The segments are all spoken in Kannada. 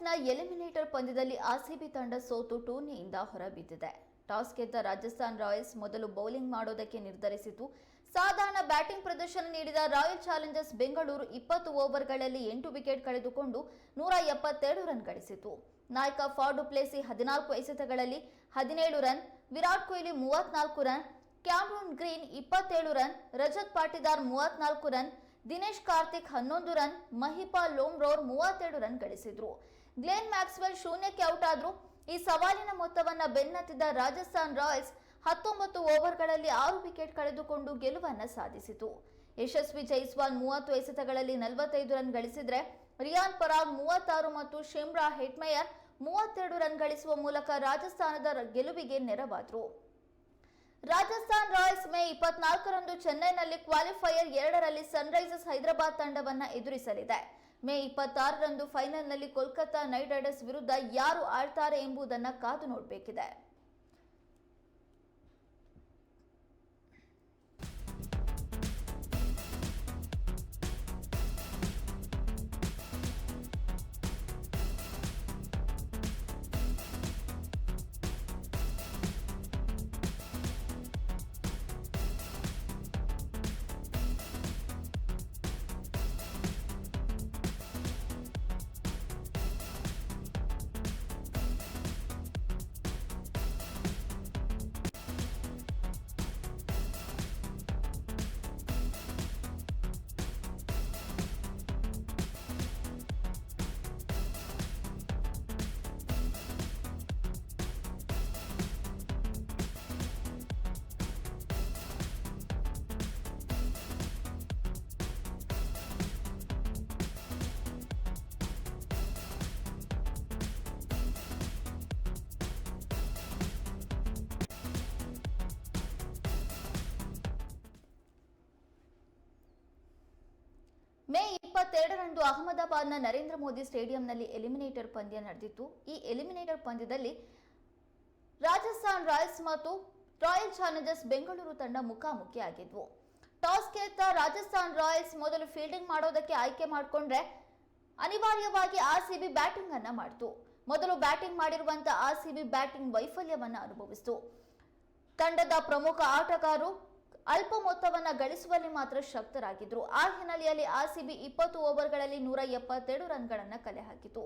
ಐಪಿಎಲ್ನ ಎಲಿಮಿನೇಟರ್ ಪಂದ್ಯದಲ್ಲಿ ಆರ್ಸಿಬಿ ತಂಡ ಸೋತು ಟೂರ್ನಿಯಿಂದ ಹೊರಬಿದ್ದಿದೆ. ಟಾಸ್ ಗೆದ್ದ ರಾಜಸ್ಥಾನ್ ರಾಯಲ್ಸ್ ಮೊದಲು ಬೌಲಿಂಗ್ ಮಾಡೋದಕ್ಕೆ ನಿರ್ಧರಿಸಿತು. ಸಾಧಾರಣ ಬ್ಯಾಟಿಂಗ್ ಪ್ರದರ್ಶನ ನೀಡಿದ ರಾಯಲ್ ಚಾಲೆಂಜರ್ಸ್ ಬೆಂಗಳೂರು 20 ಓವರ್ಗಳಲ್ಲಿ 8 ವಿಕೆಟ್ ಕಳೆದುಕೊಂಡು 172 ರನ್ ಗಳಿಸಿತು. ನಾಯಕ ಫಾಫ್ ಡು ಪ್ಲೆಸಿಸ್ 14 ಎಸೆತಗಳಲ್ಲಿ 17 run, Virat Kohli 34 run, Cameron Green 27 run, Rajat Patidar 34 run, Dinesh Karthik 11 run, Mahipal Lomror 32 run ಗಳಿಸಿದ್ರು. ಗ್ಲೆನ್ ಮ್ಯಾಕ್ಸ್ವೆಲ್ ಶೂನ್ಯಕ್ಕೆ ಔಟ್ ಆದ್ರು. ಈ ಸವಾಲಿನ ಮೊತ್ತವನ್ನ ಬೆನ್ನತ್ತಿದ ರಾಜಸ್ಥಾನ್ ರಾಯಲ್ಸ್ 19 ಓವರ್ಗಳಲ್ಲಿ 6 ವಿಕೆಟ್ ಕಳೆದುಕೊಂಡು ಗೆಲುವನ್ನ ಸಾಧಿಸಿತು. ಯಶಸ್ವಿ ಜೈಸ್ವಾಲ್ 30 ಎಸೆತಗಳಲ್ಲಿ 45 ರನ್ ಗಳಿಸಿದ್ರೆ ರಿಯಾನ್ ಪರಾಗ್ 36 ಮತ್ತು ಶಿಮ್ರಾ ಹೆಟ್ಮೇಯರ್ 32 ರನ್ ಗಳಿಸುವ ಮೂಲಕ ರಾಜಸ್ಥಾನದ ಗೆಲುವಿಗೆ ನೆರವಾದರು. ರಾಜಸ್ಥಾನ್ ರಾಯಲ್ಸ್ ಮೇ 24ರಂದು ಚೆನ್ನೈನಲ್ಲಿ ಕ್ವಾಲಿಫೈಯರ್ 2ರಲ್ಲಿ ಸನ್ರೈಸರ್ಸ್ ಹೈದರಾಬಾದ್ ತಂಡವನ್ನ ಎದುರಿಸಲಿದೆ. ಮೇ 26ರಂದು ಫೈನಲ್ನಲ್ಲಿ ಕೋಲ್ಕತಾ ನೈಟ್ ರೈಡರ್ಸ್ ವಿರುದ್ಧ ಯಾರು ಆಡ್ತಾರೆ ಎಂಬುದನ್ನು ಕಾದು ನೋಡಬೇಕಿದೆ. ಮೇ 22ರಂದು ಅಹಮದಾಬಾದ್ನ ನರೇಂದ್ರ ಮೋದಿ ಸ್ಟೇಡಿಯಂನಲ್ಲಿ ಎಲಿಮಿನೇಟರ್ ಪಂದ್ಯ ನಡೆದಿತ್ತು. ಈ ಎಲಿಮಿನೇಟರ್ ಪಂದ್ಯದಲ್ಲಿ ರಾಜಸ್ಥಾನ್ ರಾಯಲ್ಸ್ ಮತ್ತು ರಾಯಲ್ ಚಾಲೆಂಜರ್ಸ್ ಬೆಂಗಳೂರು ತಂಡ ಮುಖಾಮುಖಿಯಾಗಿದ್ವು. ಟಾಸ್ ಗೆದ್ದ ರಾಜಸ್ಥಾನ್ ರಾಯಲ್ಸ್ ಮೊದಲು ಫೀಲ್ಡಿಂಗ್ ಮಾಡೋದಕ್ಕೆ ಆಯ್ಕೆ ಮಾಡಿಕೊಂಡ್ರೆ ಅನಿವಾರ್ಯವಾಗಿ ಆರ್ಸಿಬಿ ಬ್ಯಾಟಿಂಗ್ ಅನ್ನ ಮಾಡಿತು. ಮೊದಲು ಬ್ಯಾಟಿಂಗ್ ಮಾಡಿರುವಂತಹ ಆರ್ಸಿಬಿ ಬ್ಯಾಟಿಂಗ್ ವೈಫಲ್ಯವನ್ನ ಅನುಭವಿಸಿತು. ತಂಡದ ಪ್ರಮುಖ ಆಟಗಾರರು ಅಲ್ಪ ಮೊತ್ತವನ್ನ ಗಳಿಸುವಲ್ಲಿ ಮಾತ್ರ ಶಕ್ತರಾಗಿದ್ರು. ಆ ಹಿನ್ನೆಲೆಯಲ್ಲಿ ಆರ್ಸಿಬಿ 20 ಓವರ್ಗಳಲ್ಲಿ 172 ರನ್ಗಳನ್ನ ಕಲೆ ಹಾಕಿತು.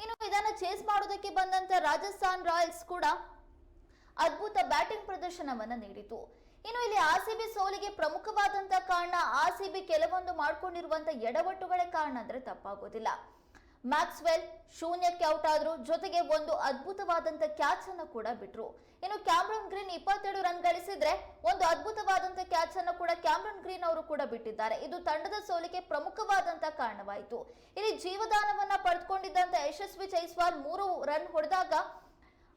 ಇನ್ನು ಇದನ್ನ ಚೇಸ್ ಮಾಡೋದಕ್ಕೆ ಬಂದಂತ ರಾಜಸ್ಥಾನ್ ರಾಯಲ್ಸ್ ಕೂಡ ಅದ್ಭುತ ಬ್ಯಾಟಿಂಗ್ ಪ್ರದರ್ಶನವನ್ನ ನೀಡಿತು. ಇನ್ನು ಇಲ್ಲಿ ಆರ್ಸಿಬಿ ಸೋಲಿಗೆ ಪ್ರಮುಖವಾದಂತ ಕಾರಣ ಆರ್ಸಿಬಿ ಕೆಲವೊಂದು ಮಾಡಿಕೊಂಡಿರುವಂತ ಎಡವಟ್ಟುಗಳೇ ಕಾರಣ ಅಂದ್ರೆ ತಪ್ಪಾಗೋದಿಲ್ಲ. ಮ್ಯಾಕ್ಸ್ವೆಲ್ ಶೂನ್ಯಕ್ಕೆ ಔಟ್ ಆದ್ರು, ಜೊತೆಗೆ ಒಂದು ಅದ್ಭುತವಾದಂತ ಕ್ಯಾಚ್ ಅನ್ನು ಕೂಡ ಬಿಟ್ರು. ಇನ್ನು ಕ್ಯಾಮರೂನ್ ಗ್ರೀನ್ 22 ರನ್ ಗಳಿಸಿದ್ರೆ ಒಂದು ಅದ್ಭುತವಾದಂತ ಕ್ಯಾಚ್ ಅನ್ನು ಕೂಡ ಕ್ಯಾಮರೂನ್ ಗ್ರೀನ್ ಅವರು ಕೂಡ ಬಿಟ್ಟಿದ್ದಾರೆ. ಇದು ತಂಡದ ಸೋಲಿಗೆ ಪ್ರಮುಖವಾದಂತ ಕಾರಣವಾಯಿತು. ಇಲ್ಲಿ ಜೀವದಾನವನ್ನ ಪಡೆದುಕೊಂಡಿದ್ದಂತ ಯಶಸ್ವಿ ಜೈಸ್ವಾಲ್ 3 ರನ್ ಹೊಡೆದಾಗ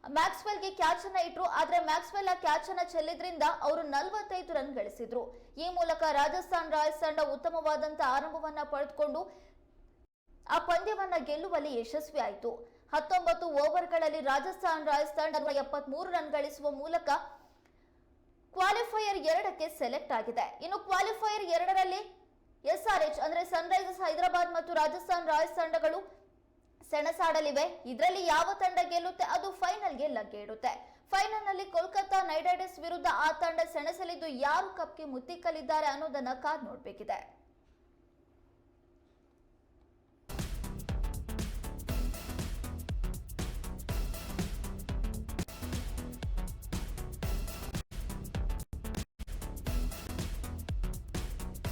ಮ್ಯಾಕ್ಸ್ವೆಲ್ಗೆ ಕ್ಯಾಚ್ ಅನ್ನ ಇಟ್ರು. ಆದ್ರೆ ಮ್ಯಾಕ್ಸ್ವೆಲ್ ಆ ಕ್ಯಾಚ್ ಅನ್ನ ಚೆಲ್ಲಿದ್ರಿಂದ ಅವರು 45 ರನ್ ಗಳಿಸಿದ್ರು. ಈ ಮೂಲಕ ರಾಜಸ್ಥಾನ್ ರಾಯಲ್ಸ್ ತಂಡ ಉತ್ತಮವಾದಂತ ಆರಂಭವನ್ನ ಪಡೆದುಕೊಂಡು ಆ ಪಂದ್ಯವನ್ನ ಗೆಲ್ಲುವಲ್ಲಿ ಯಶಸ್ವಿ ಆಯಿತು. 19 ಓವರ್ಗಳಲ್ಲಿ ರಾಜಸ್ಥಾನ್ ರಾಯಲ್ಸ್ ತಂಡ 73 ರನ್ ಗಳಿಸುವ ಮೂಲಕ ಕ್ವಾಲಿಫೈಯರ್ 2ಕ್ಕೆ ಸೆಲೆಕ್ಟ್ ಆಗಿದೆ. ಇನ್ನು ಕ್ವಾಲಿಫೈಯರ್ 2ರಲ್ಲಿ ಎಸ್ಆರ್ಎಚ್ ಅಂದ್ರೆ ಸನ್ರೈಸರ್ಸ್ ಹೈದರಾಬಾದ್ ಮತ್ತು ರಾಜಸ್ಥಾನ್ ರಾಯಲ್ಸ್ ತಂಡಗಳು ಸೆಣಸಾಡಲಿವೆ. ಇದರಲ್ಲಿ ಯಾವ ತಂಡ ಗೆಲ್ಲುತ್ತೆ ಅದು ಫೈನಲ್ಗೆ ಲಗ್ಗೆ ಇಡುತ್ತೆ. ಫೈನಲ್ ನಲ್ಲಿ ಕೋಲ್ಕತಾ ನೈಟ್ ರೈಡರ್ಸ್ ವಿರುದ್ಧ ಆ ತಂಡ ಸೆಣಸಲಿದ್ದು ಯಾರು ಕಪ್ಗೆ ಮುತ್ತಿಕ್ಕಲಿದ್ದಾರೆ ಅನ್ನೋದನ್ನ ಕಾದು ನೋಡಬೇಕಿದೆ.